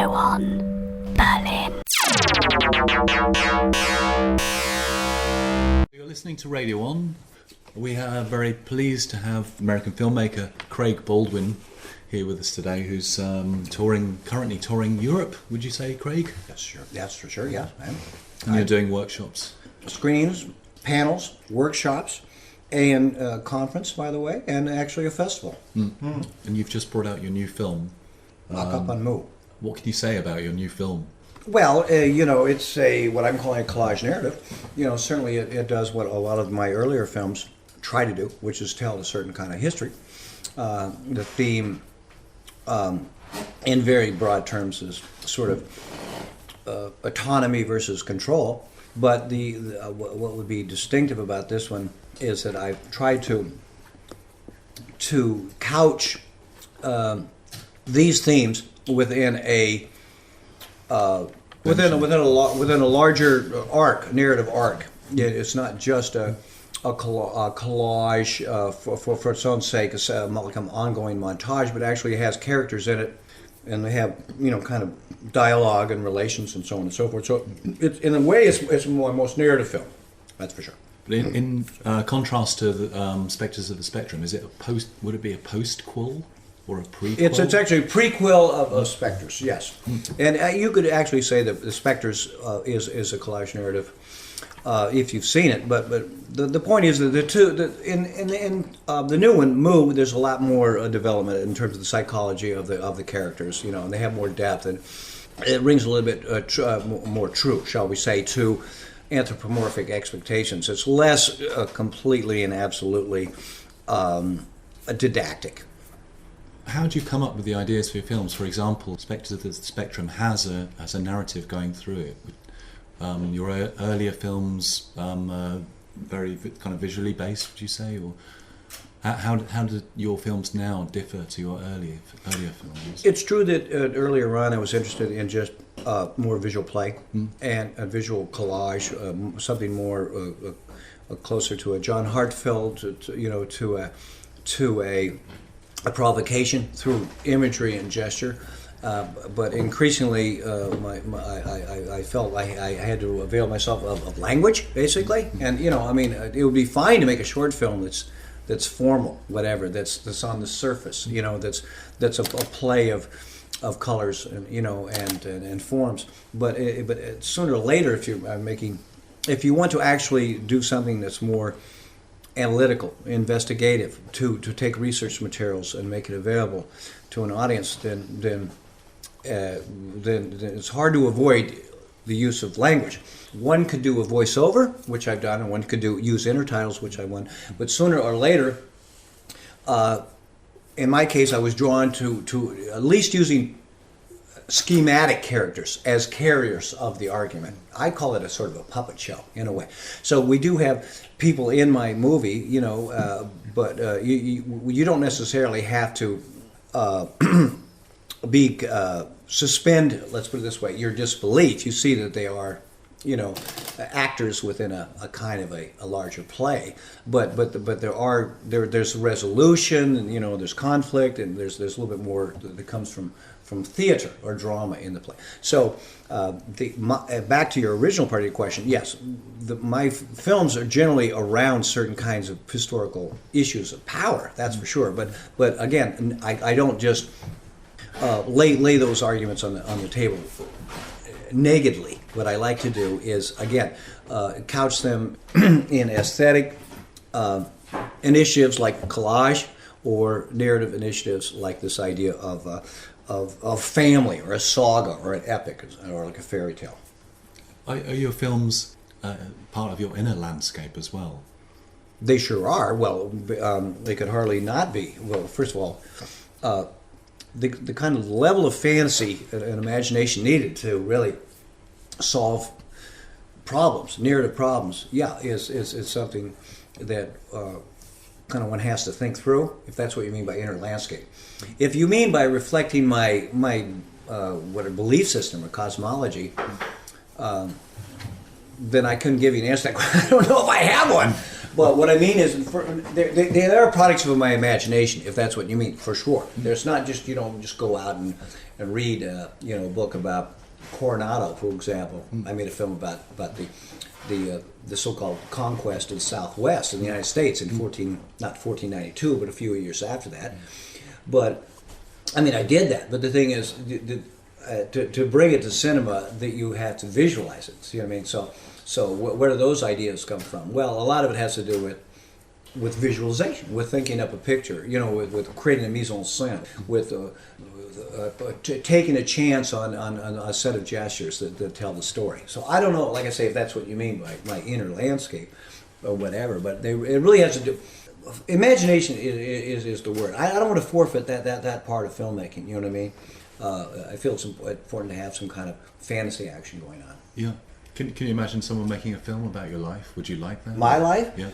Radio 1, Berlin. You're listening to Radio 1. We are very pleased to have American filmmaker Craig Baldwin here with us today, who's currently touring Europe, would you say, Craig? Yes, sure. That's for sure, yeah. And you're doing workshops. Screenings, panels, workshops, and a conference, by the way, and actually a festival. Mm. And you've just brought out your new film. Lock Up on Moo. What can you say about your new film? Well, it's what I'm calling a collage narrative. Certainly it does what a lot of my earlier films try to do, which is tell a certain kind of history. The theme, in very broad terms, is sort of autonomy versus control. But what would be distinctive about this one is that I've tried to couch these themes within a larger narrative arc. It's not just a collage for its own sake. It's like an ongoing montage, but actually has characters in it, and they have kind of dialogue and relations and so on and so forth. So in a way, it's my most narrative film. That's for sure. But in contrast to the Spectres of the Spectrum, would it be a post-quel or a prequel? It's actually a prequel of Spectres, yes. And you could actually say that the Spectres is a collage narrative if you've seen it. But the point is that in the new one, Moo, there's a lot more development in terms of the psychology of the characters, and they have more depth, and it rings a little bit more true, shall we say, to anthropomorphic expectations. It's less completely and absolutely didactic. How do you come up with the ideas for your films? For example, Spectres of the Spectrum has a narrative going through it. Your earlier films very kind of visually based, would you say, or how do your films now differ to your earlier films? It's true that earlier on I was interested in just more visual play and a visual collage, something more closer to a John Hartfield, to a provocation through imagery and gesture. But increasingly, I felt I had to avail myself of language, basically. And it would be fine to make a short film that's formal, whatever, that's on the surface, that's a play of colors and and forms. But sooner or later, if you want to actually do something that's more analytical, investigative, to take research materials and make it available to an audience, then it's hard to avoid the use of language. One could do a voiceover, which I've done, and one could use intertitles, which I've done. But sooner or later, in my case, I was drawn to at least using schematic characters as carriers of the argument. I call it a sort of a puppet show, in a way. So we do have people in my movie, but you don't necessarily have to suspend, let's put it this way, your disbelief. You see that they are, actors within a kind of a larger play. But there's resolution, and there's conflict, and there's a little bit more that comes from theater or drama in the play. So back to your original part of your question, yes, my films are generally around certain kinds of historical issues of power, that's for sure. But again, I don't just lay those arguments on the table nakedly. What I like to do is, again, couch them in aesthetic initiatives like collage, or narrative initiatives like this idea of family, or a saga, or an epic, or like a fairy tale. Are your films part of your inner landscape as well? They sure are. Well, they could hardly not be. Well, first of all, the kind of level of fantasy and imagination needed to really solve problems, narrative problems, is something that kind of one has to think through, if that's what you mean by inner landscape. If you mean by reflecting my what a belief system or cosmology, then I couldn't give you an answer to that question. I don't know if I have one, But what I mean is, they are products of my imagination, if that's what you mean, for sure. There's not just, you don't just go out and read a book about Coronado, for example. I made a film about the so-called conquest of the Southwest in the United States in not 1492, but a few years after that. But I mean, I did that. But the thing is, to bring it to cinema, that you have to visualize it. See what I mean? So where do those ideas come from? Well, a lot of it has to do with visualization, with thinking up a picture, with creating a mise en scène, with taking a chance on a set of gestures that tell the story. So I don't know, like I say, if that's what you mean by my inner landscape or whatever, but it really has to do. Imagination is the word. I don't want to forfeit that part of filmmaking. You know what I mean? I feel it's important to have some kind of fantasy action going on. Yeah. Can you imagine someone making a film about your life? Would you like that? My life? Yeah.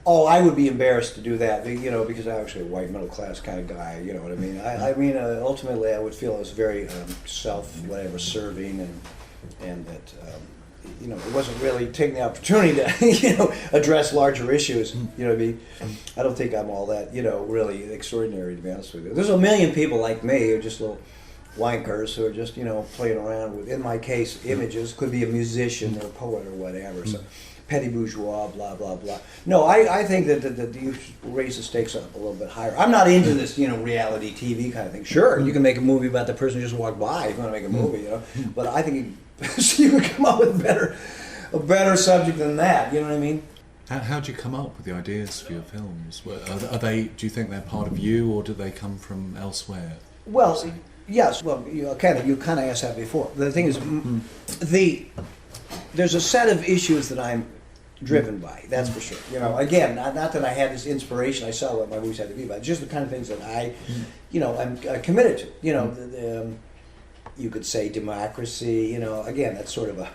Oh, I would be embarrassed to do that, because I'm actually a white middle class kind of guy. You know what I mean? I mean, ultimately, I would feel I was very serving, and that it wasn't really taking the opportunity to address larger issues. You know what I mean? I don't think I'm all that really extraordinary, to be honest with you. There's a million people like me who are just little wankers who are just playing around with, in my case, images. Could be a musician or a poet or whatever. So. Petty bourgeois, blah blah blah. No, I think that you should raise the stakes up a little bit higher. I'm not into this, reality TV kind of thing. Sure, you can make a movie about the person who just walked by. If you want to make a movie, but I think you could come up with a better subject than that. You know what I mean? How do you come up with the ideas for your films? Are they? Do you think they're part of you, or do they come from elsewhere? Well, yes. Well, you kind of asked that before. The thing is, there's a set of issues that I'm driven by, that's for sure. Again, not that I had this inspiration, I saw what my movies had to be about, just the kind of things that I'm committed to. You could say democracy, again, that's sort of a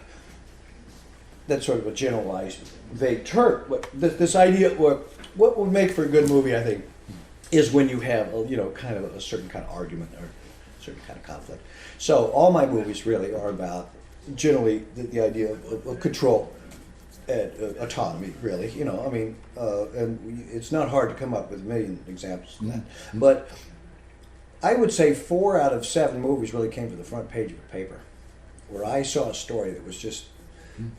generalized, vague term. But this idea, what would make for a good movie, I think, is when you have, kind of a certain kind of argument or a certain kind of conflict. So all my movies really are about, generally, the idea of control. Autonomy, really, and it's not hard to come up with a million examples of that. But I would say 4 out of 7 movies really came to the front page of a paper, where I saw a story that was just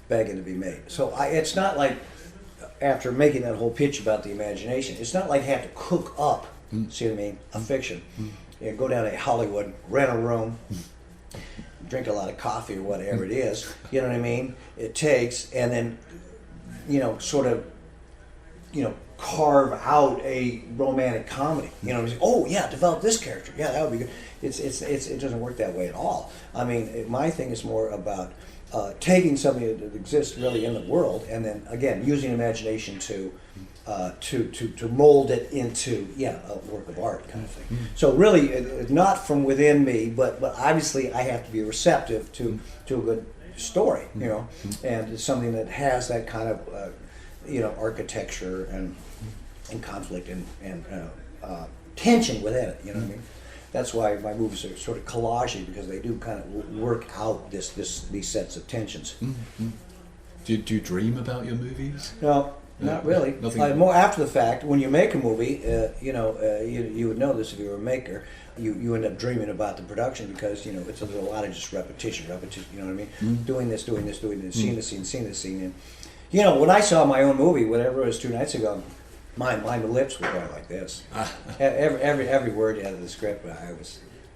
begging to be made. So it's not like, after making that whole pitch about the imagination, it's not like I have to cook up, see what I mean, a fiction. Go down to Hollywood, rent a room, drink a lot of coffee or whatever it is, you know what I mean? It takes, and then, sort of, carve out a romantic comedy. Oh yeah, develop this character. Yeah, that would be good. It doesn't work that way at all. I mean, my thing is more about taking something that exists really in the world, and then again using imagination to mold it into a work of art kind of thing. So really, not from within me, but obviously I have to be receptive to a good story, and it's something that has that kind of architecture and conflict and tension within it. You know what I mean? That's why my movies are sort of collagey, because they do kind of work out these sets of tensions. Do you dream about your movies? No. Not really. More after the fact. When you make a movie, you would know this if you were a maker. You end up dreaming about the production, because there's a lot of just repetition. You know what I mean? Doing this, seeing the scene. And when I saw my own movie, whatever it was 2 nights ago, my lips were going like this. Every word out of the script, I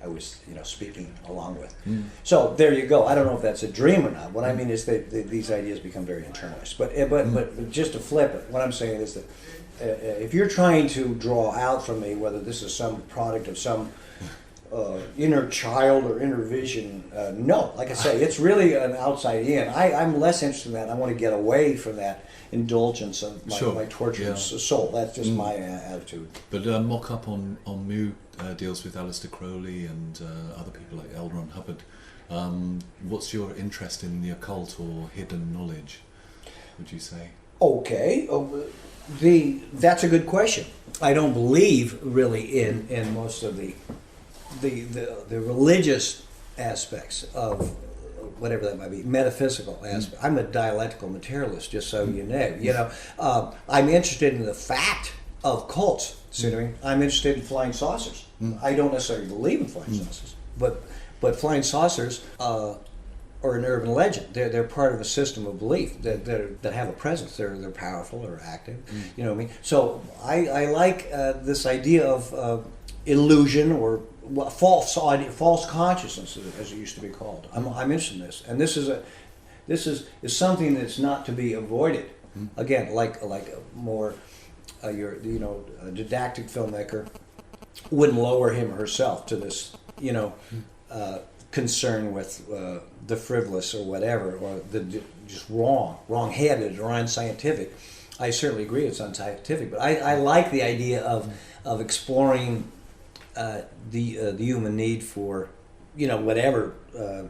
was speaking along with. So there you go. I don't know if that's a dream or not. What I mean is that these ideas become very internalized. But just to flip it, what I'm saying is that if you're trying to draw out from me whether this is some product of some inner child or inner vision, no. Like I say, it's really an outside in. I'm less interested in that. I want to get away from that indulgence of my torturous soul. That's just my attitude. But Mock-Up on Moo deals with Aleister Crowley and other people like L. Ron Hubbard. What's your interest in the occult or hidden knowledge, would you say? Okay, that's a good question. I don't believe really in most of the religious aspects of whatever that might be, metaphysical aspect. I'm a dialectical materialist, just so you know. I'm interested in the fact of cults. See what I mean? I'm interested in flying saucers. I don't necessarily believe in flying saucers, but flying saucers are an urban legend. They're part of a system of belief that have a presence. They're powerful or active. You know what I mean? So I like this idea of illusion or false consciousness, as it used to be called. I'm interested in this, and this is something that's not to be avoided. Again, like a more a didactic filmmaker wouldn't lower him or herself to this concern with the frivolous or whatever, or the just wrong-headed or unscientific. I certainly agree it's unscientific, but I like the idea of exploring the human need for whatever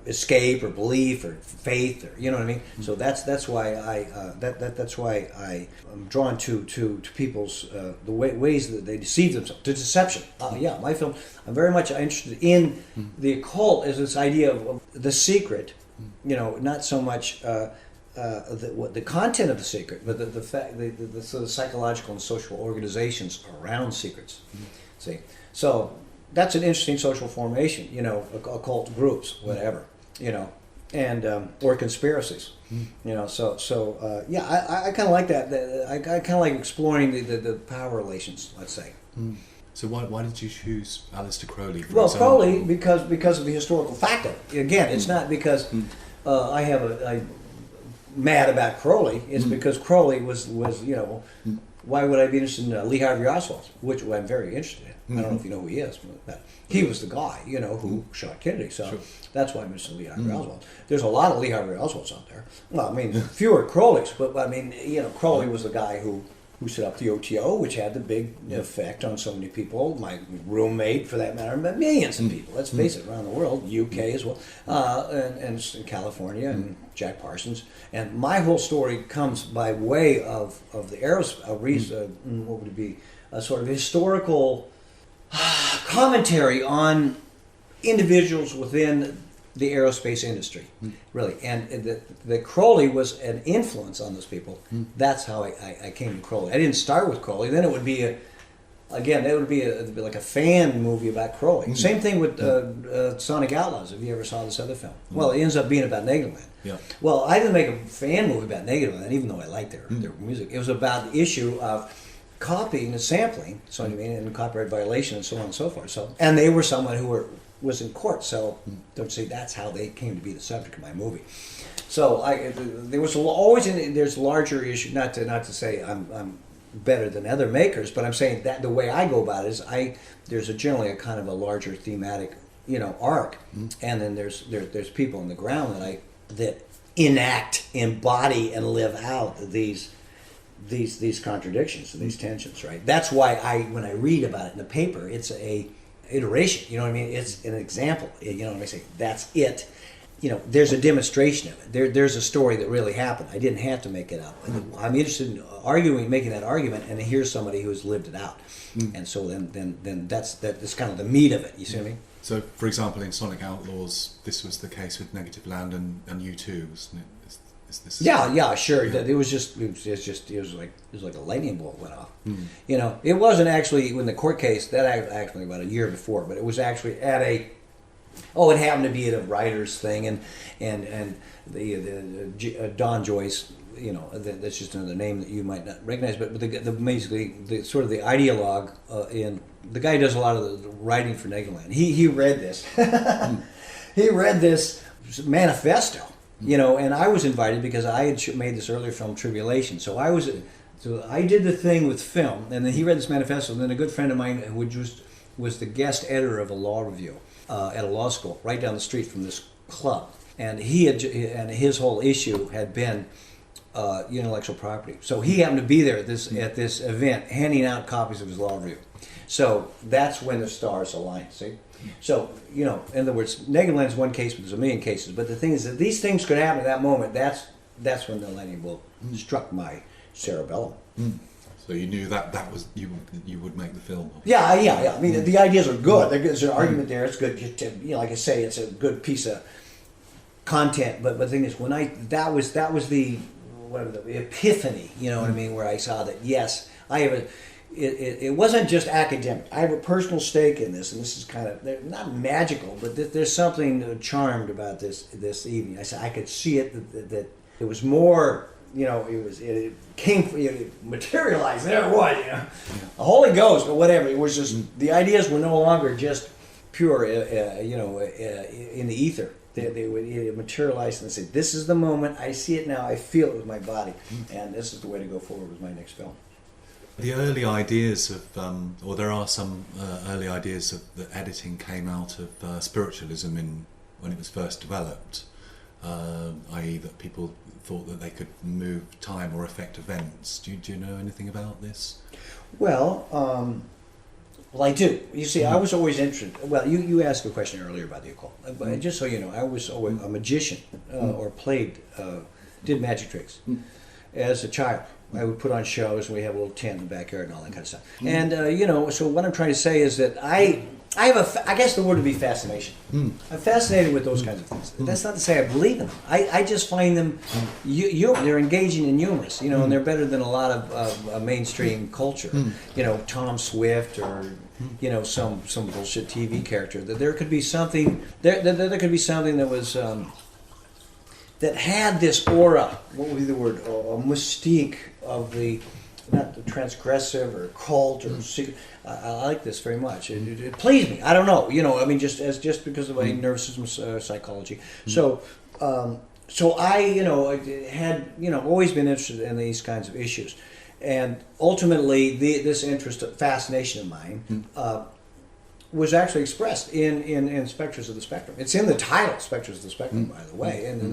escape or belief or faith, or you know what I mean. So that's why I am drawn to people's the ways that they deceive themselves, to deception. My film, I'm very much interested in the occult as this idea of the secret. Not so much the content of the secret, but the fact the sort of psychological and social organizations around secrets. See, so that's an interesting social formation, occult groups, whatever, and or conspiracies, I kind of like that. I kind of like exploring the power relations, let's say. So why did you choose Aleister Crowley? Well, Crowley because of the historical factor. Again, it's not because I'm mad about Crowley. It's because Crowley was why would I be interested in Lee Harvey Oswald, which I'm very interested in. I don't know if you know who he is, but he was the guy, who shot Kennedy. So that's why I'm interested in Lee Harvey Oswald. There's a lot of Lee Harvey Oswalds out there. Well, I mean, fewer Crowleys, but I mean, Crowley was the guy who set up the OTO, which had the big effect on so many people. My roommate, for that matter, but millions of people. Let's face it, around the world, UK as well, and in California, and Jack Parsons. And my whole story comes by way of the aerospace. What would it be? A sort of historical commentary on individuals within the aerospace industry, really. And the Crowley was an influence on those people. That's how I came to Crowley. I didn't start with Crowley. Then it would be like a fan movie about Crowley. Same thing with Sonic Outlaws, if you ever saw this other film. Well, it ends up being about Negative. Yeah. Well, I didn't make a fan movie about Negative, even though I liked their music. It was about the issue of copying and sampling, so I mean, and copyright violation and so on and so forth. So, and they were someone who was in court, so don't say that's how they came to be the subject of my movie. So there was there's larger issue. Not to say I'm better than other makers, but I'm saying that the way I go about it is there's generally a kind of a larger thematic arc, and then there's people on the ground that enact, embody, and live out these contradictions and these tensions, right? That's why when I read about it in the paper, it's a iteration, it's an example, I say that's it, there's a demonstration of it, there's a story that really happened. I didn't have to make it up. I'm interested in making that argument, and here's somebody who's lived it out, and so then that's kind of the meat of it, you see what I mean? So, for example, in Sonic Outlaws, this was the case with Negative Land and U2, wasn't it? Yeah, sure. It was like a lightning bolt went off. It wasn't actually in the court case. That actually about a year before, but it was actually at it happened to be at a writers thing, and the Don Joyce. That's just another name that you might not recognize, but basically the sort of the ideologue in the guy who does a lot of the writing for Negaland. He read this. He read this manifesto. And I was invited because I had made this earlier film, Tribulation. So I did the thing with film, and then he read this manifesto. And then a good friend of mine, who was the guest editor of a law review at a law school right down the street from this club, and his whole issue had been intellectual property. So he happened to be there at this event, handing out copies of his law review. So that's when the stars aligned. See. So, in other words, Negative is one case, but there's a million cases. But the thing is that these things could happen at that moment. That's when the lightning bolt struck my cerebellum. So you knew that was you would make the film. Yeah. I mean, the ideas are good. There's an argument there. It's good. Like I say, it's a good piece of content. But the thing is, when that was the epiphany, you know what I mean, where I saw that yes, I have it wasn't just academic. I have a personal stake in this, and this is kind of not magical, but there's something charmed about this evening. I could see it that it was more. You know, it came, it materialized. There it was, you know, the Holy Ghost or whatever. It was just the ideas were no longer just pure, you know, in the ether. They would materialize and say, "This is the moment. I see it now. I feel it with my body, and this is the way to go forward with my next film." The early ideas of, or there are some early ideas of that editing came out of spiritualism when it was first developed, i.e. that people thought that they could move time or affect events. Do you know anything about this? Well, I do. You see, I was always interested. Well, you asked a question earlier about the occult. But just so you know, I was always a magician or did magic tricks as a child. I would put on shows, and we have a little tent in the backyard and all that kind of stuff. And you know, so what I'm trying to say is that I guess the word would be fascination. I'm fascinated with those kinds of things. That's not to say I believe in them. I just find them, they're engaging and humorous, you know, and they're better than a lot of mainstream culture. You know, Tom Swift or, you know, some bullshit TV character. That there could be something, there could be something that was, that had this aura, what would be the word, a mystique of not the transgressive or cult or secret. I like this very much. It pleased me. I don't know, you know. I mean, just because of my nervous system psychology. So I, you know, had, you know, always been interested in these kinds of issues, and ultimately this interest, fascination of mine, was actually expressed in Spectres of the Spectrum. It's in the title, Spectres of the Spectrum, by the way. And then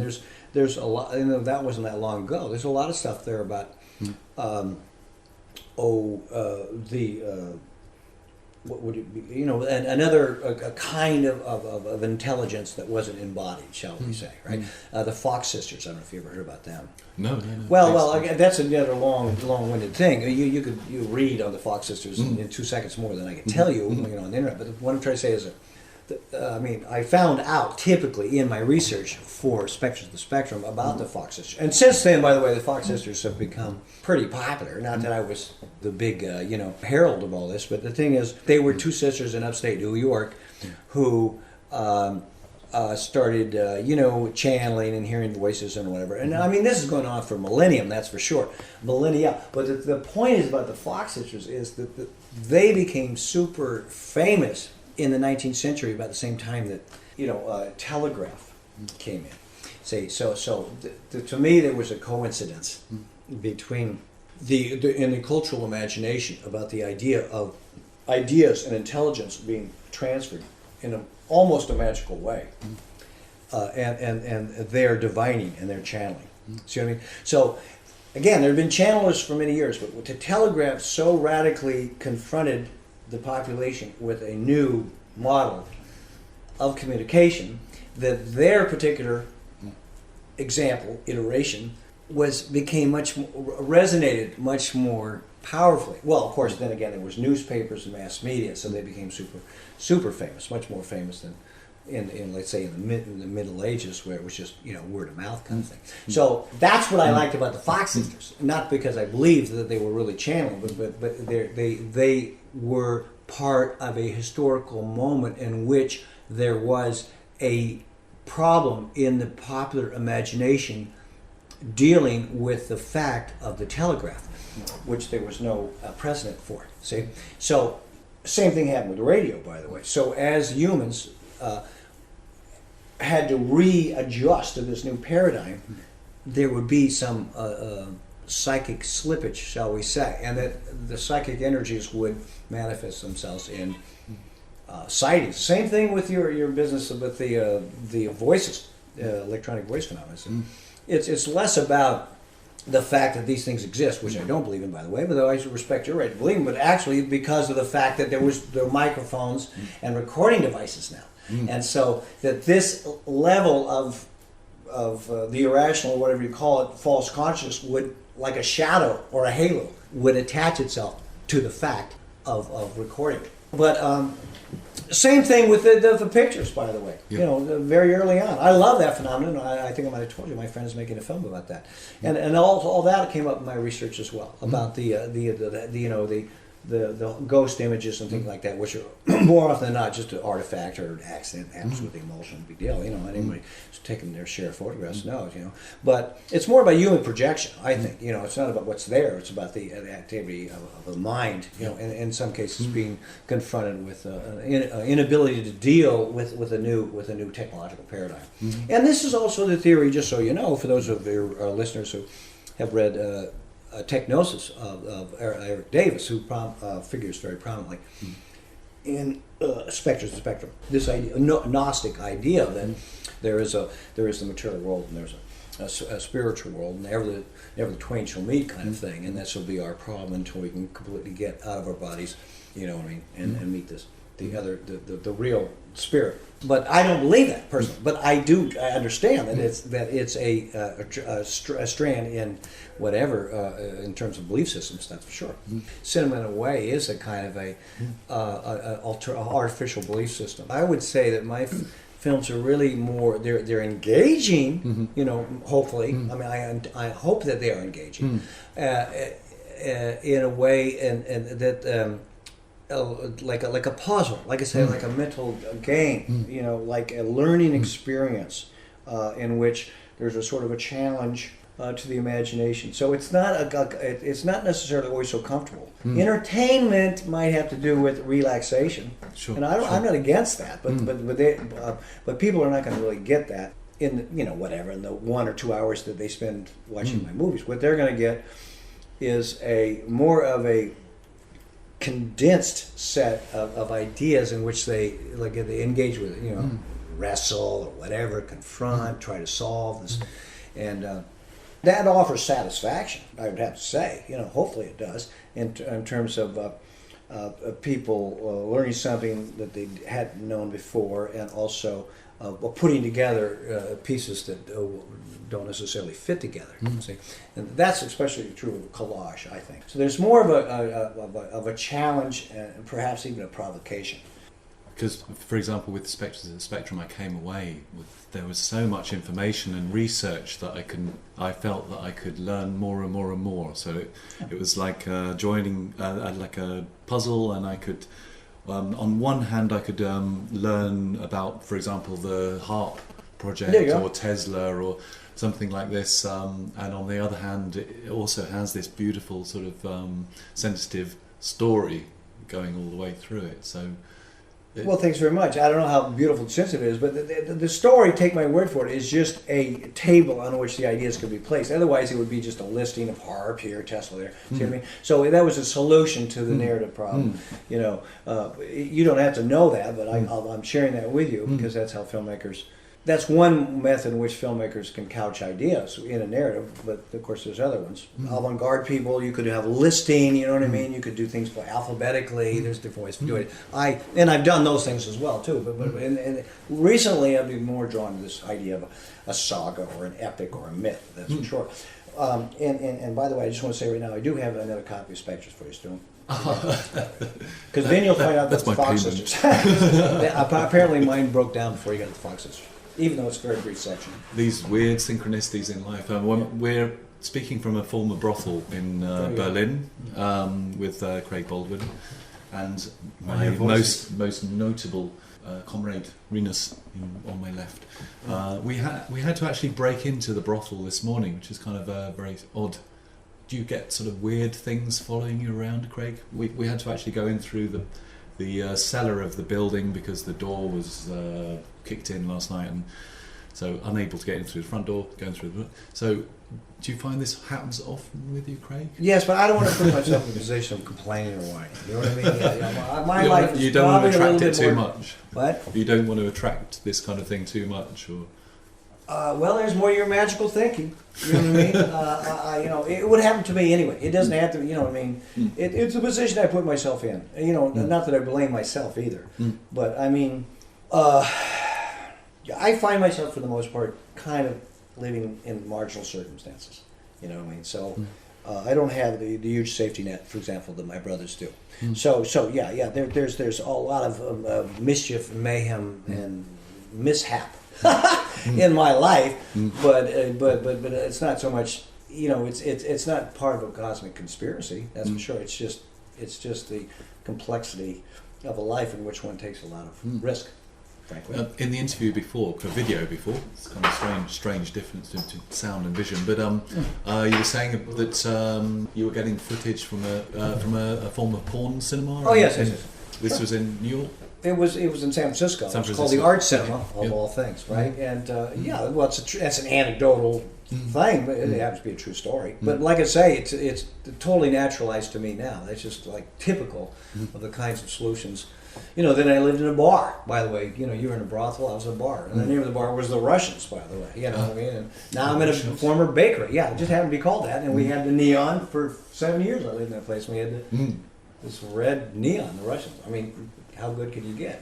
there's a lot. You know, that wasn't that long ago. There's a lot of stuff there about. What would it be? You know, a kind of intelligence that wasn't embodied, shall we say, right? The Fox sisters. I don't know if you ever heard about them. No. Well, again, that's another long-winded thing. You could read on the Fox sisters in 2 seconds more than I can tell you, you know, on the internet. But what I'm trying to say is that. I mean, I found out typically in my research for Spectres of the Spectrum about the Fox sisters. And since then, by the way, the Fox sisters have become pretty popular. Not that I was the big, you know, herald of all this, but the thing is, they were two sisters in upstate New York who started, you know, channeling and hearing voices and whatever. And I mean, this is going on for millennium, that's for sure. Millennia. But the point is about the Fox sisters is that they became super famous in the 19th century, about the same time that, you know, telegraph came in. To me, there was a coincidence between in the cultural imagination about the idea of ideas and intelligence being transferred in almost a magical way, and their divining and their channeling. See what I mean? So, again, there have been channelers for many years, but to telegraph so radically confronted the population with a new model of communication that their particular iteration resonated much more powerfully. Well, of course, then again, there was newspapers and mass media, so they became super famous, much more famous than in let's say in the Middle Ages, where it was just, you know, word of mouth kind of thing. So that's what I liked about the Fox sisters. Not because I believed that they were really channeling, but they were part of a historical moment in which there was a problem in the popular imagination dealing with the fact of the telegraph, which there was no precedent for. See, so same thing happened with the radio, by the way. So as humans had to readjust to this new paradigm, there would be some psychic slippage, shall we say, and that the psychic energies would manifest themselves in sightings. Same thing with your business with the voices, electronic voice phenomena. It's less about the fact that these things exist, which I don't believe in, by the way, but I respect your right to believe in, but actually because of the fact that there are microphones and recording devices now. And so that this level of the irrational, or whatever you call it, false consciousness would, like a shadow or a halo, would attach itself to the fact of recording. But Same thing with the pictures, by the way. Yeah. You know, very early on. I love that phenomenon. I think I might have told you my friend's making a film about that, and all that came up in my research as well about the ghost images and things like that, which are more often than not just an artifact or an accident happens with the emulsion, big deal. You know, anybody who's taken their share of photographs knows. You know, but it's more about human projection. I think. You know, it's not about what's there. It's about the activity of the mind. You know, and in some cases being confronted with an inability to deal with a new technological paradigm. And this is also the theory, just so you know, for those of your listeners who have read. Technosis of Eric Davis, who figures very prominently in Spectres of the Spectrum. This idea, Gnostic idea that there is the material world and there's a spiritual world, and never the twain shall meet, kind of thing, and this will be our problem until we can completely get out of our bodies, you know what I mean, and meet the real spirit. But I don't believe that personally. But I understand that it's a strand in whatever in terms of belief systems. That's for sure. Cinema, in a way, is a kind of a artificial belief system. I would say that my films are really more. They're engaging. You know, hopefully. I mean, I hope that they are engaging in a way, and that. Like a puzzle, like I say, like a mental game, you know, like a learning experience in which there's a sort of a challenge to the imagination. So it's not it's not necessarily always so comfortable. Entertainment might have to do with relaxation, and I'm not against that, but people are not going to really get that in in the 1 or 2 hours that they spend watching my movies. What they're going to get is more of a condensed set of ideas in which they engage with it, wrestle or whatever, confront, try to solve this, and that offers satisfaction. I would have to say, hopefully it does in terms of people learning something that they hadn't known before, and also putting together pieces that don't necessarily fit together. See, and that's especially true of collage, I think. So there's more of a challenge and perhaps even a provocation. Because, for example, with Spectres of the Spectrum, I came away with there was so much information and research that I felt that I could learn more and more and more. So it was like joining like a puzzle, and I could. On one hand, I could learn about, for example, the HARP project or Tesla or something like this, and on the other hand, it also has this beautiful sort of sensitive story going all the way through it. So, well, thanks very much. I don't know how beautiful and sensitive it is, but the story, take my word for it, is just a table on which the ideas could be placed. Otherwise, it would be just a listing of HARP here, Tesla there. See what I mean? So that was a solution to the narrative problem. You don't have to know that, but I'm sharing that with you because that's how filmmakers. That's one method in which filmmakers can couch ideas in a narrative, but of course there's other ones. Avant-garde people, you could have listing, you know what I mean? You could do things alphabetically. There's different ways to do it. I've done those things as well too. But recently I've been more drawn to this idea of a saga or an epic or a myth. That's for sure. And by the way, I just want to say right now, I do have another copy of Spectres for you still. Because then you'll find out that's the Fox Sisters. Apparently mine broke down before you got the Fox Sisters. Even though it's a very brief section. These weird synchronicities in life. We're speaking from a former brothel in Berlin with Craig Baldwin and my most notable comrade Renus on my left. We had to actually break into the brothel this morning, which is kind of very odd. Do you get sort of weird things following you around, Craig? We had to actually go in through the cellar of the building because the door was kicked in last night, and so unable to get in through the front door, going through the. So, do you find this happens often with you, Craig? Yes, but I don't want to put myself in a position of complaining or whining. You know what I mean? My life is you don't want to attract it too more, much. What? You don't want to attract this kind of thing too much, or. Well, there's more your magical thinking. You know what I mean? It would happen to me anyway. It doesn't have to. You know what I mean? It's a position I put myself in. Not that I blame myself either, but I mean, I find myself for the most part kind of living in marginal circumstances. You know what I mean? So I don't have the huge safety net, for example, that my brothers do. So yeah. There's a lot of mischief, mayhem, and mishap in my life, but it's not so much. It's not part of a cosmic conspiracy. That's for sure. It's just the complexity of a life in which one takes a lot of risk. Frankly. In the interview before, video before, it's kind of strange difference to sound and vision. But you were saying that you were getting footage from a former porn cinema. Oh yes. This was in New York. It was in San Francisco. It's called the Art Cinema of all things, right? And well, that's an anecdotal thing, but it happens to be a true story. But like I say, it's totally naturalized to me now. That's just like typical of the kinds of solutions. Then I lived in a bar, by the way. You were in a brothel, I was in a bar. And the name of the bar was the Russians, by the way. You know what I mean? And now I'm in a former bakery. Yeah, it just happened to be called that. And we had the neon for 7 years. I lived in that place. We had this red neon, the Russians. I mean, how good could you get,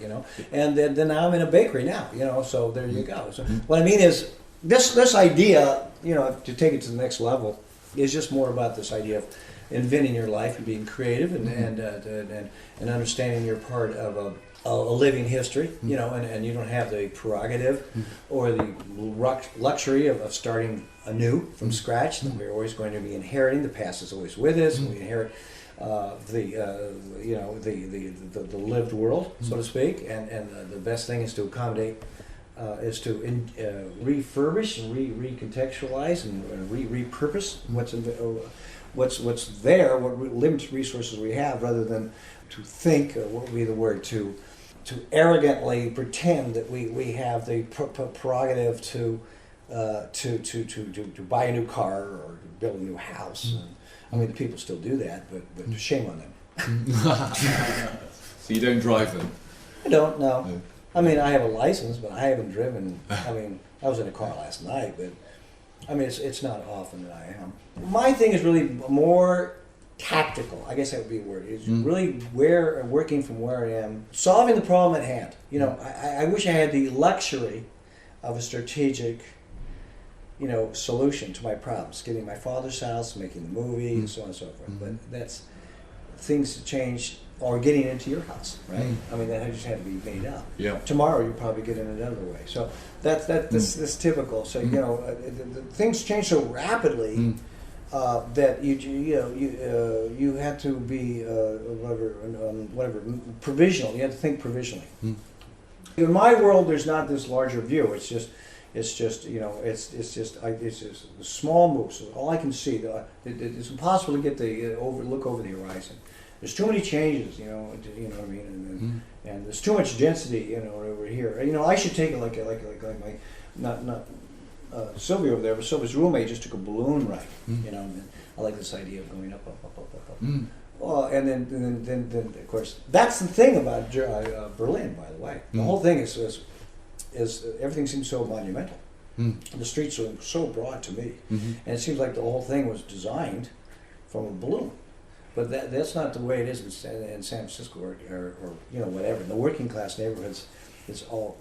And then now I'm in a bakery now, so there you go. So what I mean is, this idea, to take it to the next level, is just more about this idea of inventing your life and being creative and understanding you're part of a living history, and you don't have the prerogative or the luxury of starting anew from scratch. We're always going to be inheriting. The past is always with us, and we inherit the lived world, so to speak. And the best thing is to accommodate. Is to refurbish and recontextualize and repurpose what's there, what limited resources we have, rather than to think, what would be the word, to arrogantly pretend that we have the prerogative to buy a new car or build a new house. I mean, the people still do that, but shame on them. So you don't drive them? I don't, no. I mean, I have a license, but I haven't driven. I mean, I was in a car last night, but I mean, it's not often that I am. My thing is really more tactical. I guess that would be a word. It's really working from where I am, solving the problem at hand. I wish I had the luxury of a strategic, solution to my problems. Getting my father's house, making the movie, and so on and so forth. But that's things change. Or getting into your house, right? I mean, that just had to be made up. Yeah. Tomorrow you probably get in another way. So that's typical. So the things change so rapidly that you have to be whatever provisional. You have to think provisionally. In my world, there's not this larger view. It's just small moves. So all I can see. It's impossible to get look over the horizon. There's too many changes, you know what I mean, and there's too much density, over here. I should take it like my not Sylvia over there, but Sylvia's roommate just took a balloon ride, and I like this idea of going up. Well, and then of course that's the thing about Berlin, by the way. The whole thing is everything seems so monumental. The streets are so broad to me, and it seems like the whole thing was designed from a balloon. But that's not the way it is in San Francisco or whatever. In the working class neighborhoods, it's like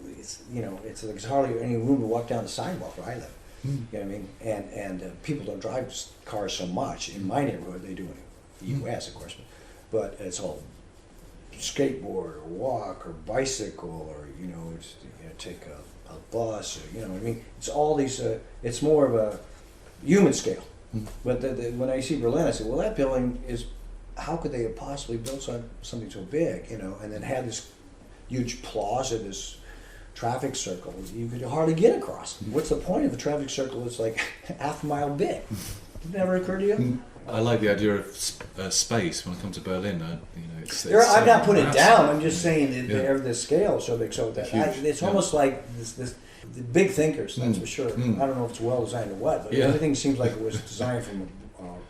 there's hardly any room to walk down the sidewalk where I live. You know what I mean? And people don't drive cars so much in my neighborhood. They do in the U.S. of course, but it's all skateboard or walk or bicycle or take a bus or what I mean. It's all these. It's more of a human scale. But when I see Berlin, I say, well, that building is. How could they have possibly built something so big, and then had this huge plaza, this traffic circle? You could hardly get across. What's the point of a traffic circle that's like half a mile big? Did it never occur to you? I like the idea of space when it comes to Berlin. I'm not putting it down. I'm just saying that the scale is so big. So that it's almost like this the big thinkers. That's for sure. I don't know if it's well designed or what, but everything seems like it was designed from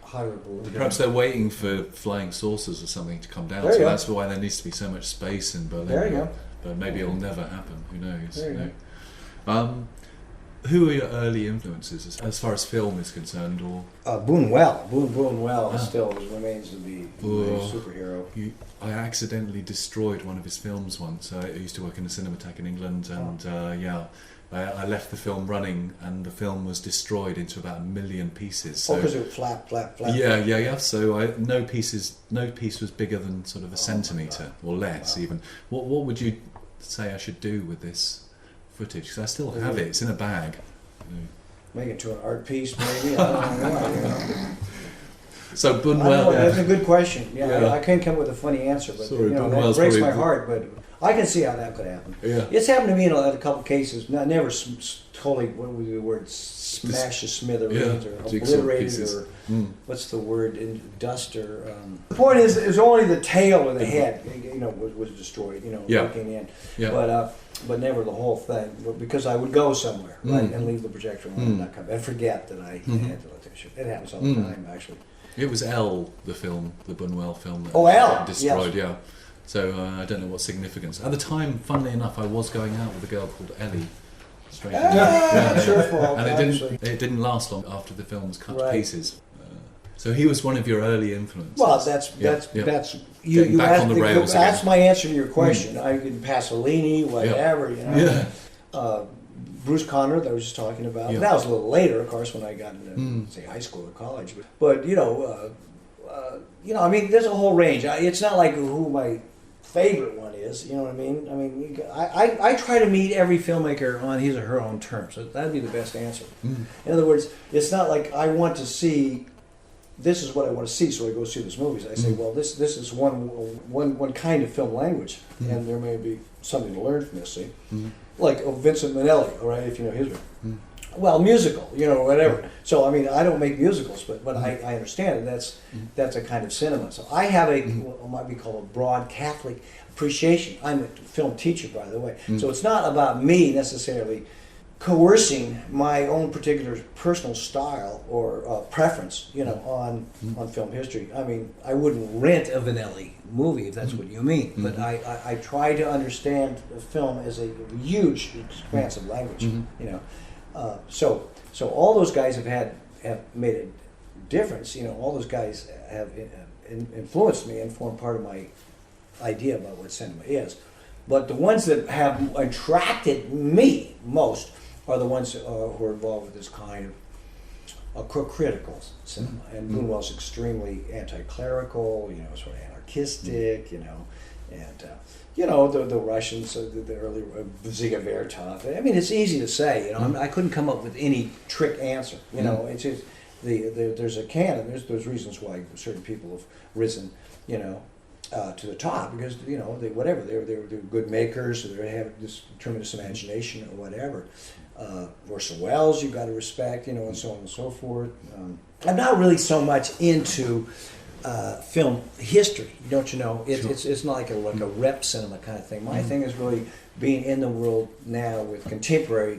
higher balloon. Perhaps they're waiting for flying saucers or something to come down. So that's why there needs to be so much space in Berlin. There you go. But maybe it'll never happen. Who knows? Who are your early influences as far as film is concerned? Or Buñuel still remains to be a superhero. I accidentally destroyed one of his films once. I used to work in a cinematheque in England, and I left the film running, and the film was destroyed into about 1 million pieces. So, because it flap. Yeah. So no piece was bigger than sort of a centimetre or less even. What would you say I should do with this footage? Because I still have it. It's in a bag. Make it to an art piece, maybe. I don't know. So Bunwell. That's a good question. Yeah. I can't come with a funny answer, but that breaks my heart. But I can see how that could happen. Yeah. It's happened to me in a couple cases. Never totally. What would be the word? Smash to smithereens or obliterated or what's the word? Dust or. The point is only the tail or the head. Was destroyed. Looking in. Yeah. But never the whole thing. Because I would go somewhere right, and leave the projector on and not come and forget that I had to let that shit. It happens all the time actually. It was Elle, the film, the Bunwell film that Elle destroyed. Yes. Yeah. So I don't know what significance. At the time, funnily enough, I was going out with a girl called Ellie. It's your fault. And it didn't last long after the film was cut to pieces. So he was one of your early influences. Well, that's you back on the rails that's again. my answer to your question. I could Pasolini, whatever. Bruce Conner that I was just talking about. Yeah. That was a little later, of course, when I got into say high school or college. But I mean, there's a whole range. It's not like who my favorite one is. You know what I mean? I mean, I try to meet every filmmaker on his or her own terms. So that'd be the best answer. In other words, it's not like I want to see. This is what I want to see, so I go see these movies. I say, well, this is one kind of film language, and there may be something to learn from this. See, like Vincent Minnelli, all right, if you know his work. Well, musical, whatever. So I mean, I don't make musicals, but I understand it. That's a kind of cinema. So I have what might be called a broad Catholic appreciation. I'm a film teacher, by the way, so it's not about me necessarily coercing my own particular personal style or preference, on film history. I mean, I wouldn't rent a Vanelli movie if that's what you mean, but I try to understand film as a huge, expansive language. So all those guys have made a difference. All those guys have influenced me and formed part of my idea about what cinema is. But the ones that have attracted me most are the ones who are involved with this kind of critical cinema. And Bunwell's extremely anti-clerical, sort of anarchistic, and the Russians, the early Ziga Vertov. I mean, it's easy to say, I couldn't come up with any trick answer. It's just there's a canon. There's reasons why certain people have risen, to the top because they're good makers, or they have this tremendous imagination or whatever. Orson Welles, you've got to respect, and so on and so forth. I'm not really so much into film history, don't you know? It's not like a rep cinema kind of thing. My thing is really being in the world now with contemporary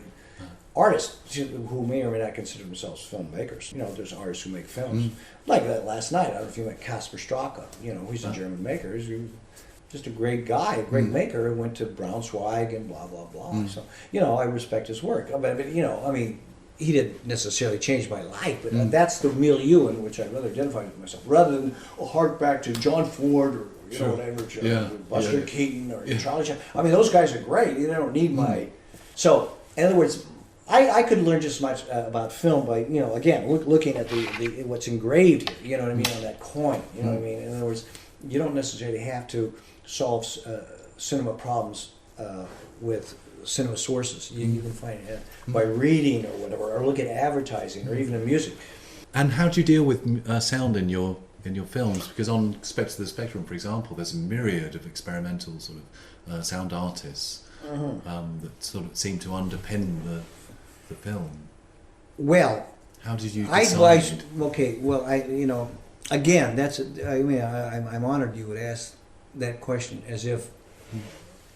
artists who may or may not consider themselves filmmakers. There's artists who make films. Like that last night, I don't know if you met Kasper Straka. He's a German maker. He's just a great guy, a great maker, and went to Braunschweig and blah, blah, blah. So, I respect his work. But I mean, he didn't necessarily change my life, but that's the milieu in which I rather identify with myself, rather than hark back to John Ford or whatever, Buster Keaton or Charlie Chaplin. I mean, those guys are great. They don't need my... So, in other words, I could learn just as much about film by, again, looking at the what's engraved here, you know what I mean, on that coin, you know what I mean? In other words, you don't necessarily have to solve cinema problems with cinema sources. You can find it by reading or whatever, or look at advertising, or even in music. And how do you deal with sound in your films? Because on Spectre of the Spectrum, for example, there's a myriad of experimental sort of sound artists that sort of seem to underpin the film. Well, how did you decide? Again, I'm honored you would ask that question as if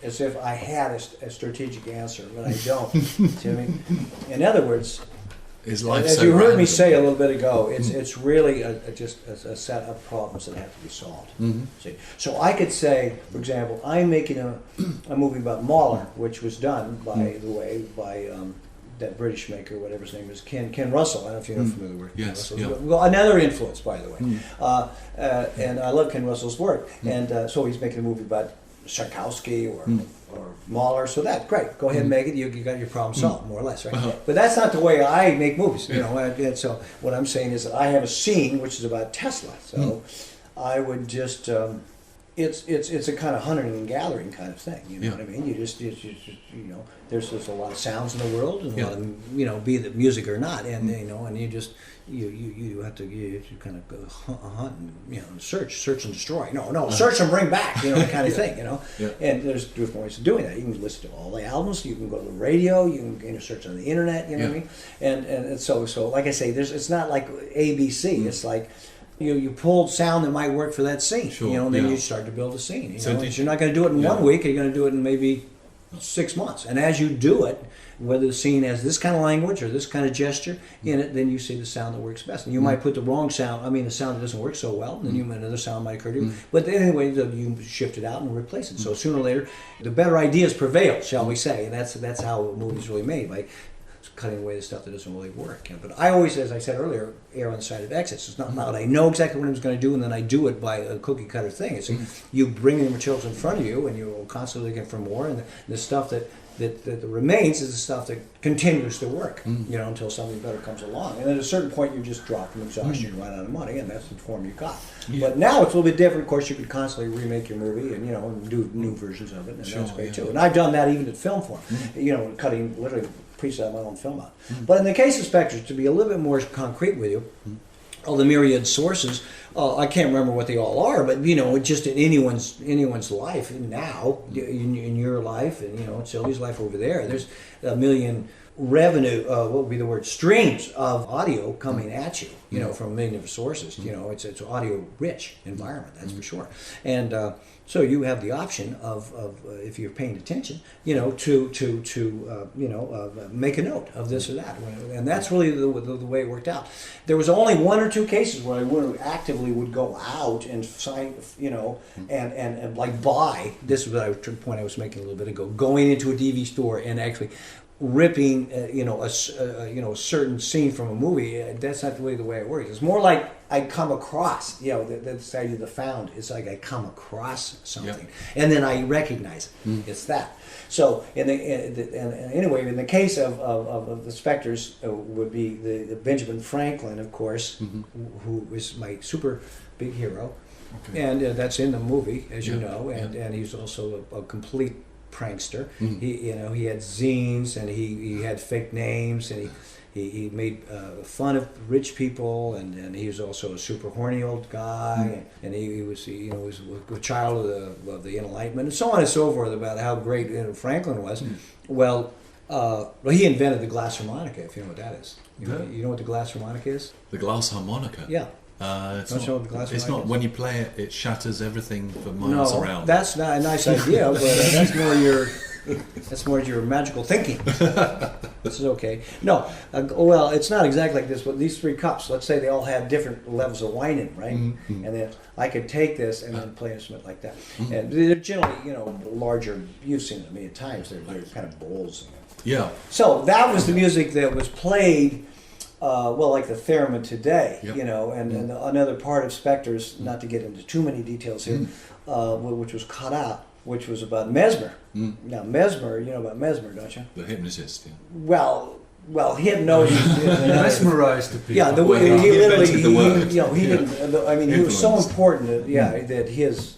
I had a strategic answer, but I don't. In other words, Is life as so you heard random? me say a little bit ago, it's really just a set of problems that have to be solved. See? So I could say, for example, I'm making a movie about Mahler, which was done, by the way, by that British maker, whatever his name is, Ken Russell. I don't know if you're familiar with Ken Russell. Yeah. Well, another influence, by the way. And I love Ken Russell's work. And so he's making a movie about Tchaikovsky or Mahler, so that's great. Go ahead and make it. You got your problem solved, more or less, right? Uh-huh. But that's not the way I make movies, you know. And so what I'm saying is that I have a scene which is about Tesla. So I would just it's a kind of hunting and gathering kind of thing. You know what I mean? You just you know, there's a lot of sounds in the world, and a lot of, you know, be it music or not, and you know, and you just you have to kind of go hunt and, you know, search and destroy. No, search and bring back, you know, that kind of thing, you know. And there's different ways of doing that. You can listen to all the albums. You can go to the radio. You can, you know, search on the internet. You know what I mean? And so like I say, it's not like ABC. It's like you pulled sound that might work for that scene, you know, and then you start to build a scene. You know, you're not going to do it in 1 week. You're going to do it in maybe 6 months. And as you do it, whether the scene has this kind of language or this kind of gesture in it, then you see the sound that works best. And you might put the wrong sound, I mean, the sound that doesn't work so well, and then another sound might occur to you. But anyway, you shift it out and replace it. So sooner or later, the better ideas prevail, shall we say. And that's how a movie's really made, by cutting away the stuff that doesn't really work. But I always, as I said earlier, err on the side of excess. It's not loud. I know exactly what I was going to do, and then I do it by a cookie cutter thing. It's you bring the materials in front of you, and you're constantly looking for more, and the stuff that remains is the stuff that continues to work, you know, until something better comes along. And at a certain point, you just drop from exhaustion, you run out of money, and that's the form you got. But now it's a little bit different. Of course, you could constantly remake your movie and, you know, and do new versions of it, and that's great too. And I've done that even at film form, you know, cutting literally preset of my own film out. But in the case of Spectres, to be a little bit more concrete with you, all the myriad sources, I can't remember what they all are, but, you know, just in anyone's life now, in your life, and, you know, Sylvia's life over there's a million revenue, what would be the word, streams of audio coming at you, you know, from a million different sources. You know, it's an audio rich environment, that's for sure. And so you have the option of if you're paying attention, you know, to make a note of this or that, and that's really the way it worked out. There was only 1 or 2 cases where I actively would go out and sign, you know, and like buy. This is the point I was making a little bit ago. Going into a DV store and actually ripping, a certain scene from a movie. That's not really the way it works. It's more like I come across, you know, that's the idea of the found. It's like I come across something, and then I recognize it. It's that. So, anyway, in the case of the Spectres, would be the Benjamin Franklin, of course, who is my super big hero, and that's in the movie, as you know, and he's also a complete prankster. He had zines, and he had fake names, and he made fun of rich people, and he was also a super horny old guy, and he was was a child of the Enlightenment, and so on and so forth, about how great Franklin was. Well, he invented the glass harmonica, if you know what that is. You know what the glass harmonica is? The glass harmonica? Yeah. It's not when you play it, it shatters everything for miles around. That's not a nice idea, but that's more your magical thinking. This is okay. No, well, it's not exactly like this, but these 3 cups, let's say they all have different levels of wine in them, right? And then I could take this and then play an instrument like that. And they're generally, larger. You've seen them many times. They're kind of bowls. Yeah. So that was the music that was played. Like the theremin today, and another part of Spectres, not to get into too many details here, which was cut out, which was about Mesmer. Now, Mesmer, you know about Mesmer, don't you? The hypnotist, yeah. Well, hypnosis. Mesmerized the people. Yeah, the way he literally, he didn't. I mean, he was so important that his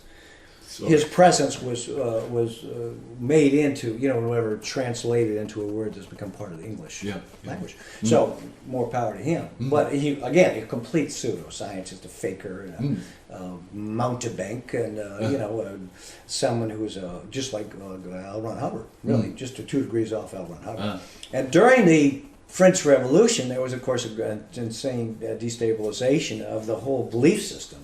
presence was made into, whatever, translated into a word that's become part of the English language. So more power to him. But he, again, a complete pseudoscientist, a faker, and a mountebank, and someone who was just like L. Ron Hubbard, really, just 2 degrees off L. Ron Hubbard. And during the French Revolution, there was, of course, an insane destabilization of the whole belief system,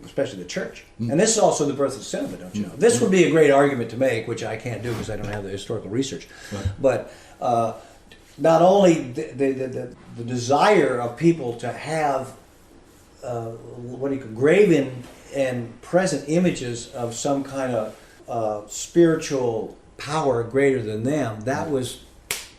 especially the church. And this is also the birth of cinema, don't you know? This would be a great argument to make, which I can't do because I don't have the historical research. But not only the desire of people to have graven and present images of some kind of spiritual power greater than them, that was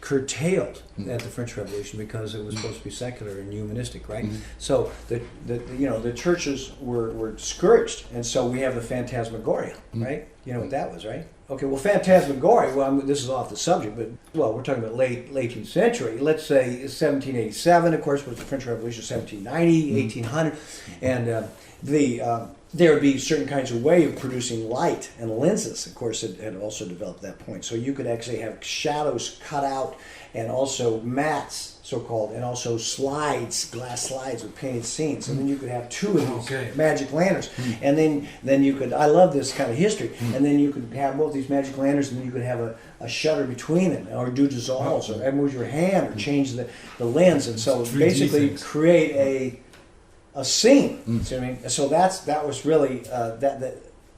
curtailed at the French Revolution because it was supposed to be secular and humanistic, right? So the churches were discouraged, and so we have the phantasmagoria, right? You know what that was, right? Okay, well, phantasmagoria. Well, this is off the subject, but we're talking about late 18th century. Let's say 1787, of course, was the French Revolution. 1790, 1800, and there would be certain kinds of way of producing light, and lenses, of course, had also developed at that point. So you could actually have shadows cut out, and also mats, so-called, and also slides, glass slides with painted scenes. And then you could have two of these magic lanterns. And then you could, I love this kind of history, and then you could have both these magic lanterns, and then you could have a shutter between them, or do dissolves, or move your hand, or change the lens. And so basically create a scene. See what I mean? So that was really that.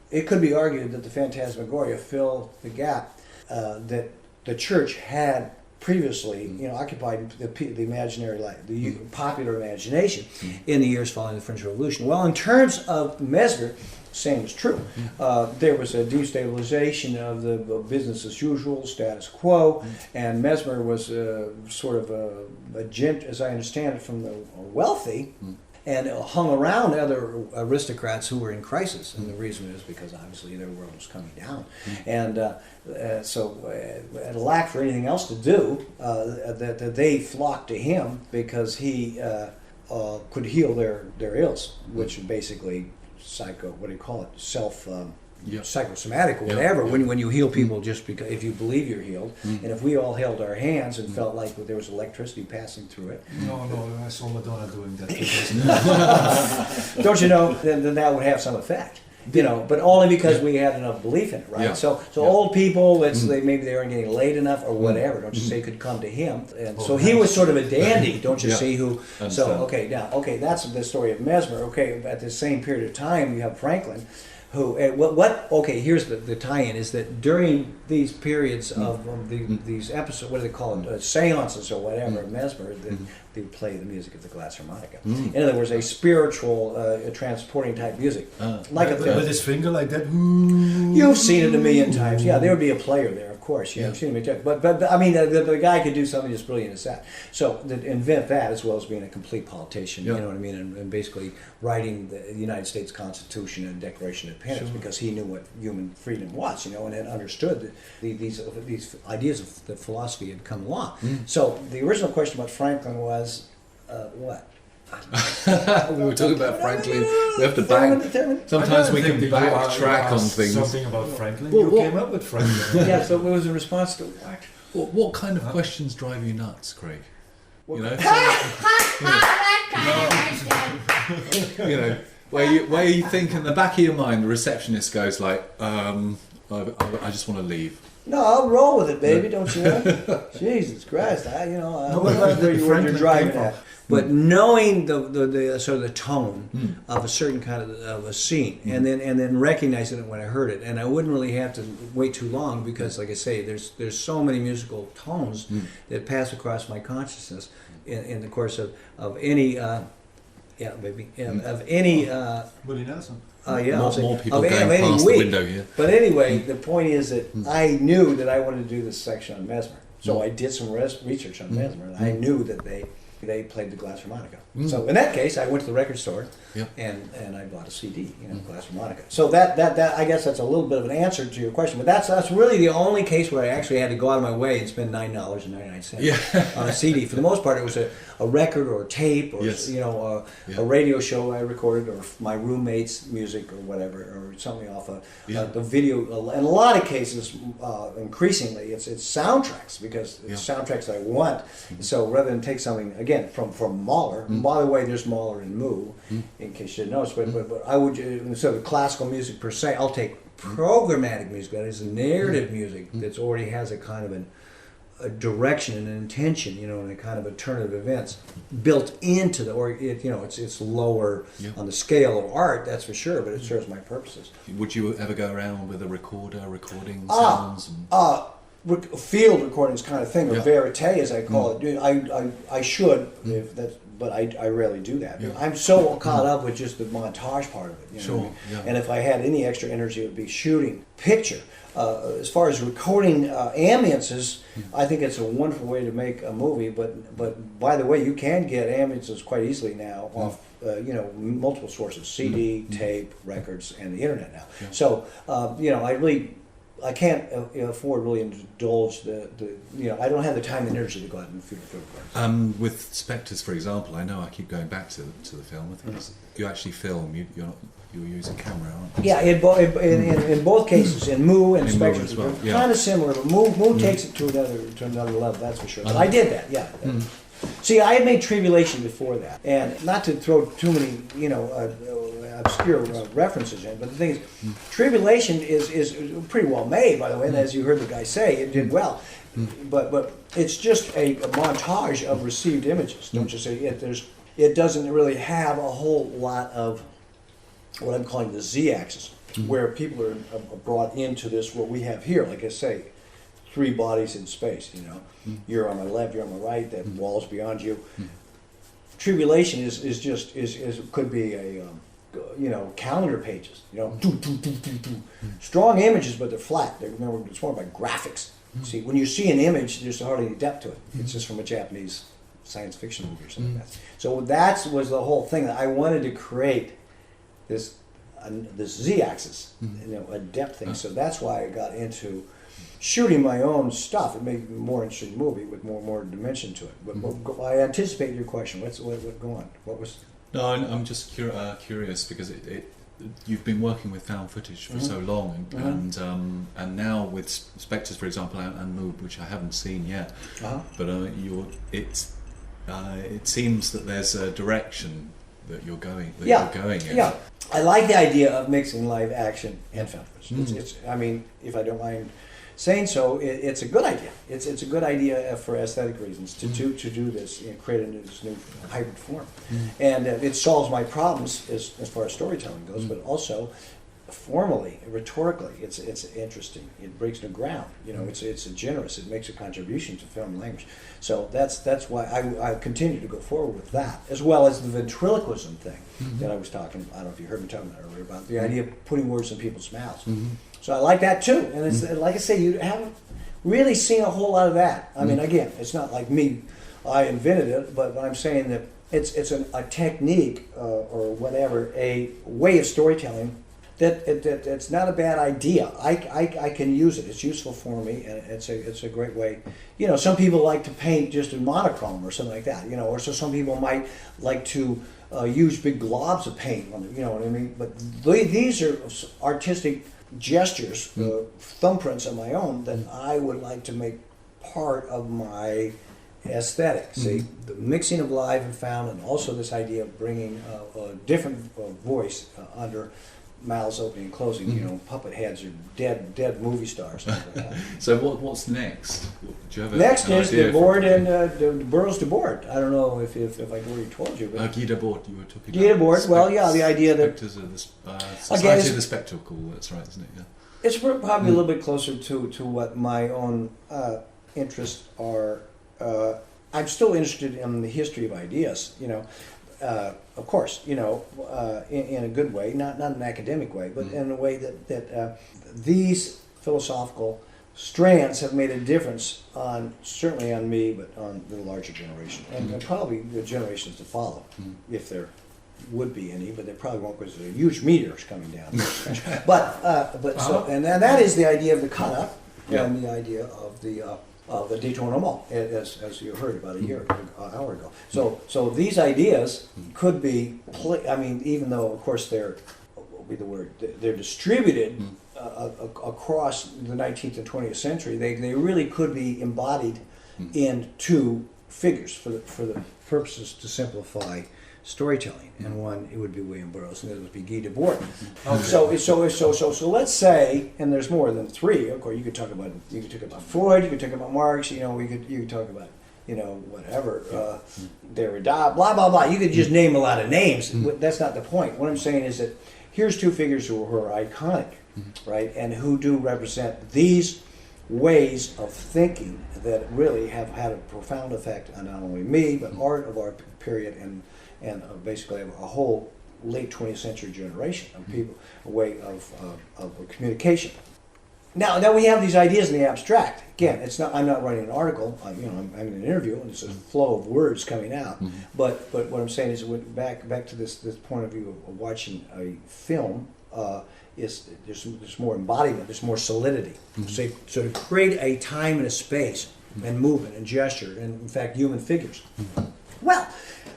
It could be argued that the phantasmagoria filled the gap that the church had previously, occupied the imaginary life, the popular imagination in the years following the French Revolution. Well, in terms of Mesmer, same is true. There was a destabilization of the business as usual, status quo, and Mesmer was sort of a gent, as I understand it, from the wealthy, and hung around other aristocrats who were in crisis. And the reason is because obviously their world was coming down. And so at a lack for anything else to do, that they flocked to him because he could heal their ills, which are basically psychosomatic or whatever. When you heal people just because, if you believe you're healed, and if we all held our hands and felt like there was electricity passing through it. No, I saw Madonna doing that. Don't you know, then that would have some effect. But only because we had enough belief in it, right? So old people, maybe they weren't getting laid enough or whatever. Don't you say, could come to him, and so he was sort of a dandy. Don't you see? That's the story of Mesmer. Okay, at the same period of time, you have Franklin, who okay, here's the tie-in, is that during these periods of these episodes, what do they call it, seances or whatever, Mesmer, they play the music of the glass harmonica. In other words, a spiritual, transporting type music, like with his finger like that. You've seen it a million times. Yeah, there would be a player there, of course. You've seen it. But I mean, the guy could do something as brilliant as that. So to invent that, as well as being a complete politician, you know what I mean, and basically writing the United States Constitution and Declaration of Independence, because he knew what human freedom was, and had understood that these ideas of the philosophy had come along. So the original question about Franklin was what? We were talking about Franklin. We have to back. Sometimes we can backtrack on things. Something about Franklin. You came up with Franklin. Yeah. So it was a response to what? What kind of questions drive you nuts, Craig? Where you think in the back of your mind, the receptionist goes like, I just want to leave. No, I'll roll with it, baby. Don't you know? Jesus Christ, I know where you're driving at. But knowing the sort of the tone of a certain kind of a scene, and then recognizing it when I heard it, and I wouldn't really have to wait too long because, like I say, there's so many musical tones that pass across my consciousness in the course of any of any. Willie Nelson. More people going past the window here. But anyway, the point is that I knew that I wanted to do this section on Mesmer. So I did some research on Mesmer, and I knew that they played the glass harmonica. So in that case, I went to the record store and I bought a CD, glass harmonica. So that I guess that's a little bit of an answer to your question. But that's really the only case where I actually had to go out of my way and spend $9.99 on a CD. For the most part, it was a record or a tape or a radio show I recorded, or my roommate's music or whatever, or something off the video. In a lot of cases, increasingly, it's soundtracks, because it's soundtracks that I want. So rather than take something again from Mahler. By the way, there's Mahler and Moo, in case you didn't notice. But I would, instead of classical music per se, I'll take programmatic music, that is narrative music that already has a kind of a direction and an intention, and a kind of a turn of events built into it's lower on the scale of art, that's for sure, but it serves my purposes. Would you ever go around with a recorder recording sounds? field recordings kind of thing, or Yeah. verite as I call it. I should, if that's, but I rarely do that. Yeah. I'm so caught up with just the montage part of it. You know Sure, what I mean? yeah. And if I had any extra energy, it would be shooting picture. As far as recording ambiances, I think it's a wonderful way to make a movie. But by the way, you can get ambiances quite easily now off multiple sources: CD, tape, records, and the internet now. Yeah. So I can't afford really indulge the I don't have the time and energy to go out and film recordings. With Spectres, for example, I know I keep going back to the film. I think you actually film. You use a camera, aren't you? Yeah, in both cases, in Moo and In Moo Spectres, as well, yeah. kind of similar. But Moo takes it to another level. That's for sure. But I did that. Yeah. See, I had made Tribulation before that, and not to throw too many obscure references in, but the thing is, Tribulation is pretty well made, by the way. And as you heard the guy say, it did well. But it's just a montage of received images. Don't you say? It doesn't really have a whole lot of what I'm calling the Z-axis, where people are brought into this, what we have here, like I say, three bodies in space, You're on my left, you're on my right, that wall's beyond you. Tribulation is could be a, calendar pages, Strong images, but they're flat. It's more by graphics. See, when you see an image, there's hardly any depth to it. It's just from a Japanese science fiction movie or something like that. So that was the whole thing, that I wanted to create this Z-axis, a depth thing. So that's why I got into shooting my own stuff. It made it a more interesting movie with more dimension to it. But I anticipate your question. Go on. What was? No, I'm just curious because you've been working with found footage for so long, and now with Spectres, for example, and Move, which I haven't seen yet, but it seems that there's a direction that you're going in. Yeah. I like the idea of mixing live action and found footage. It's if I don't mind saying so, it's a good idea. It's a good idea for aesthetic reasons to do this and create this new hybrid form, and it solves my problems as far as storytelling goes, but also formally, rhetorically, it's interesting. It breaks new ground. It's generous. It makes a contribution to film language. So that's why I continue to go forward with that, as well as the ventriloquism thing that I was talking. I don't know if you heard me talking earlier about the idea of putting words in people's mouths. So I like that too. And it's like I say, you haven't really seen a whole lot of that. I mean, again, it's not like me. I invented it, but I'm saying that it's a technique or whatever, a way of storytelling. It's not a bad idea. I can use it. It's useful for me, and it's a great way. Some people like to paint just in monochrome or something like that. Or so some people might like to use big globs of paint. You know what I mean? But these are artistic gestures, thumbprints of my own that I would like to make part of my aesthetic. See, the mixing of live and found, and also this idea of bringing a different voice under mouths opening and closing. Puppet heads are dead movie stars. Like that. So what's next? Do you have Next an is idea the board and the Burroughs de Board. I don't know if I already told you, but Guy Debord, you were talking Guy about. Debord, well, yeah, the idea that Spectres of the Society of the Spectacle. That's right, isn't it? Yeah. it's probably a little bit closer to what my own interests are. I'm still interested in the history of ideas. Of course, in a good way, not in an academic way, but in a way that these philosophical strands have made a difference certainly on me, but on the larger generation, and probably the generations to follow, if there would be any, but there probably won't, because there are huge meteors coming down. And that is the idea of the cut up, and the idea of the détournement, as you heard about an hour ago. So these ideas could be, even though of course they're distributed across the 19th and 20th century, they really could be embodied in two figures for the purposes to simplify storytelling. And one, it would be William Burroughs, and the other would be Guy Debord. So let's say, and there's more than three. Of course, you could talk about Freud, you could talk about Marx, you could talk about whatever, Derrida, blah blah blah. You could just name a lot of names. That's not the point. What I'm saying is that here's two figures who are iconic, right, and who do represent these ways of thinking that really have had a profound effect on not only me, but art of our period and basically a whole late 20th century generation of people, a way of communication. Now we have these ideas in the abstract. Again, it's not. I'm not writing an article. I'm in an interview, and it's a flow of words coming out. But what I'm saying is, back to this point of view of watching a film, is there's more embodiment, there's more solidity. So to create a time and a space and movement and gesture, and in fact human figures. Well,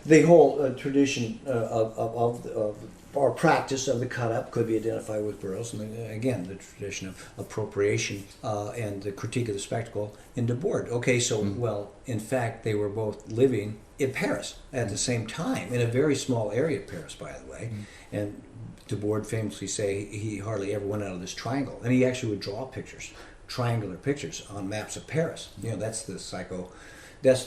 the whole tradition of or practice of the cut-up could be identified with Burroughs, and then, again, the tradition of appropriation and the critique of the spectacle in Debord. Okay, so, well, in fact, they were both living in Paris at the same time, in a very small area of Paris, by the way, and Debord famously say he hardly ever went out of this triangle, and he actually would draw pictures, triangular pictures, on maps of Paris. You know, that's the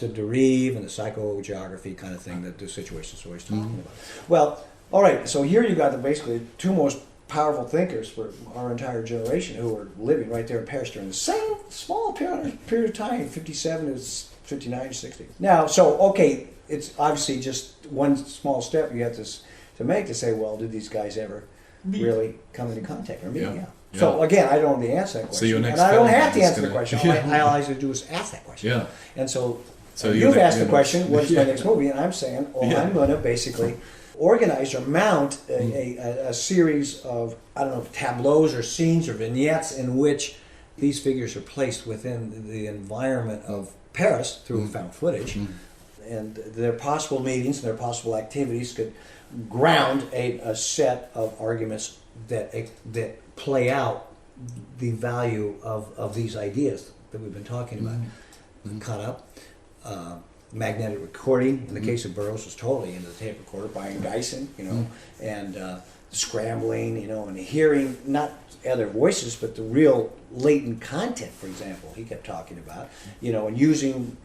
derive and the psychogeography kind of thing that the situation is always talking about. Well, all right, so here you got basically two most powerful thinkers for our entire generation who were living right there in Paris during the same small period of time, 57 to 59 to 60. Now, so, okay, it's obviously just one small step you have to make to say, well, did these guys ever really come into contact or meet? Yeah. So, again, I don't know the answer to that question. So your next and I don't film have to is answer the question. All I have to do is ask that question. Yeah. And so you've asked the question, what's my next movie? And I'm saying, I'm going to basically organize or mount a series of, I don't know, tableaus or scenes or vignettes in which these figures are placed within the environment of Paris through found footage. And their possible meetings and their possible activities could ground a set of arguments that play out the value of these ideas that we've been talking about. Cut up. Magnetic recording, in the case of Burroughs, was totally into the tape recorder, buying Geisen, and scrambling, and hearing not other voices, but the real latent content, for example, he kept talking about, and using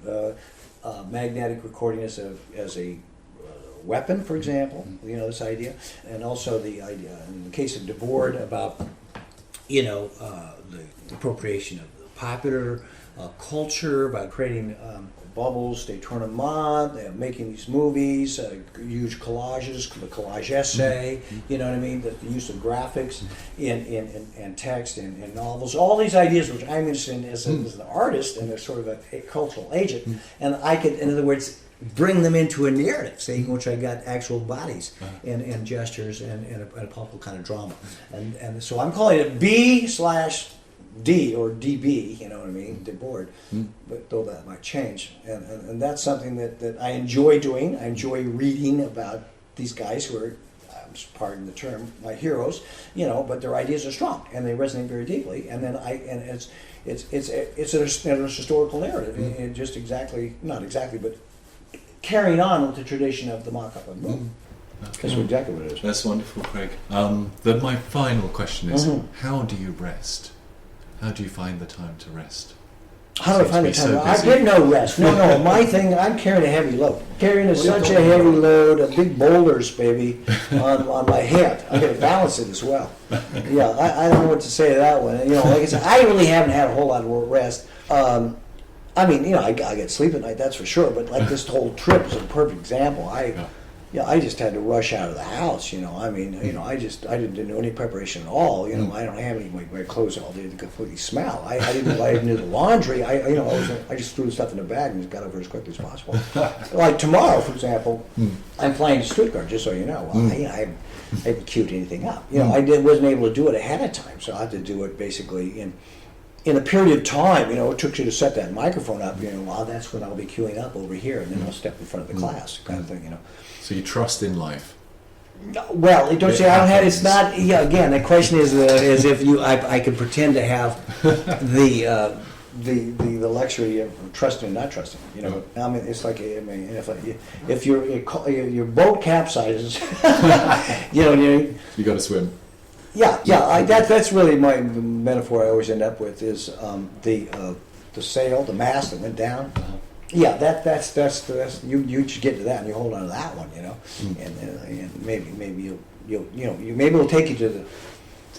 magnetic recording as a weapon, for example, this idea, and also the idea, in the case of Debord, about, the appropriation of popular culture, about creating bubbles, détournement, making these movies, huge collages, the collage essay, you know what I mean, the use of graphics in text and novels, all these ideas which I'm interested in as an artist and as sort of a cultural agent, and I could, in other words, bring them into a narrative, say, in which I got actual bodies and gestures and a powerful kind of drama. And so I'm calling it B/D or DB, you know what I mean, Debord, but though that might change. And that's something that I enjoy doing. I enjoy reading about these guys who are, pardon the term, my heroes, but their ideas are strong and they resonate very deeply. And then it's a historical narrative, and just not exactly, but carrying on with the tradition of the mock-up and movie. That's exactly what it is. That's wonderful, Craig. Then my final question is, how do you rest? How do you find the time to rest? How do I find the time? I get no rest. No. My thing, I'm carrying a heavy load. Carrying such a heavy load of big boulders, baby, on my head. I got to balance it as well. Yeah, I don't know what to say to that one. Like I said, I really haven't had a whole lot of rest. I get sleep at night, that's for sure. But like this whole trip is a perfect example. I just had to rush out of the house. I didn't do any preparation at all. I don't have any my clothes all day to completely smell. I didn't do the laundry. I just threw the stuff in the bag and just got over as quickly as possible. Like tomorrow, for example, I'm flying to Stuttgart. Just so you know, I haven't queued anything up. I wasn't able to do it ahead of time, so I had to do it basically in a period of time. It took you to set that microphone up. That's when I'll be queuing up over here, and then I'll step in front of the class, kind of thing. So you trust in life? Well, don't say I don't have. It's not. Yeah. Again, the question is if I could pretend to have the luxury of trusting and not trusting. It's like if your boat capsizes, you got to swim. Yeah. That's really my metaphor. I always end up with is the sail, the mast that went down. Yeah, that's you should get to that and you hold on to that one, and maybe it'll take you to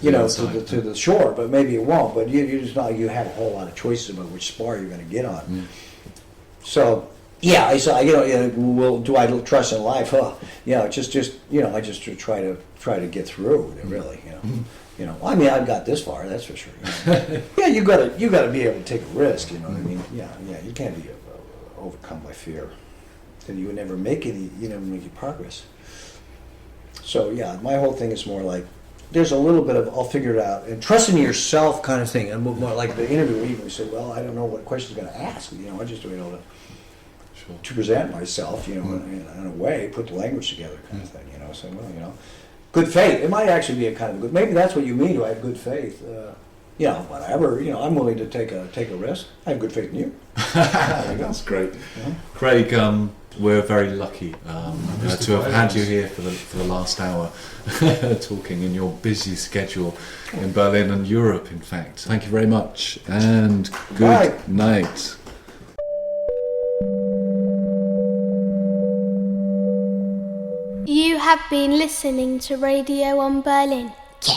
you know, outside, to the shore, but maybe it won't. But you just not, you have a whole lot of choices about which spar you're going to get on. So yeah, well, do I trust in life? Huh? Yeah, just you know, I just try to get through it, really. You know, you know. I mean, I've got this far, that's for sure. You know? Yeah, you gotta be able to take a risk. You know what I mean? Yeah, you can't be overcome by fear. Then you would never make any progress. So yeah, my whole thing is more like there's a little bit of I'll figure it out and trust in yourself kind of thing, and more like the interview even we said, well, I don't know what question's going to ask. You know, I just able to present myself, you know, in a way, put the language together, kind of thing. You know, so well, you know, good faith. It might actually be a kind of good. Maybe that's what you mean. Do I have good faith? You know, whatever. You know, I'm willing to take a risk. I have good faith in you. That's great, Craig. We're very lucky to have had you here for the last hour, talking in your busy schedule in Berlin and Europe. In fact, thank you very much, and good night. You have been listening to Radio on Berlin. Yeah.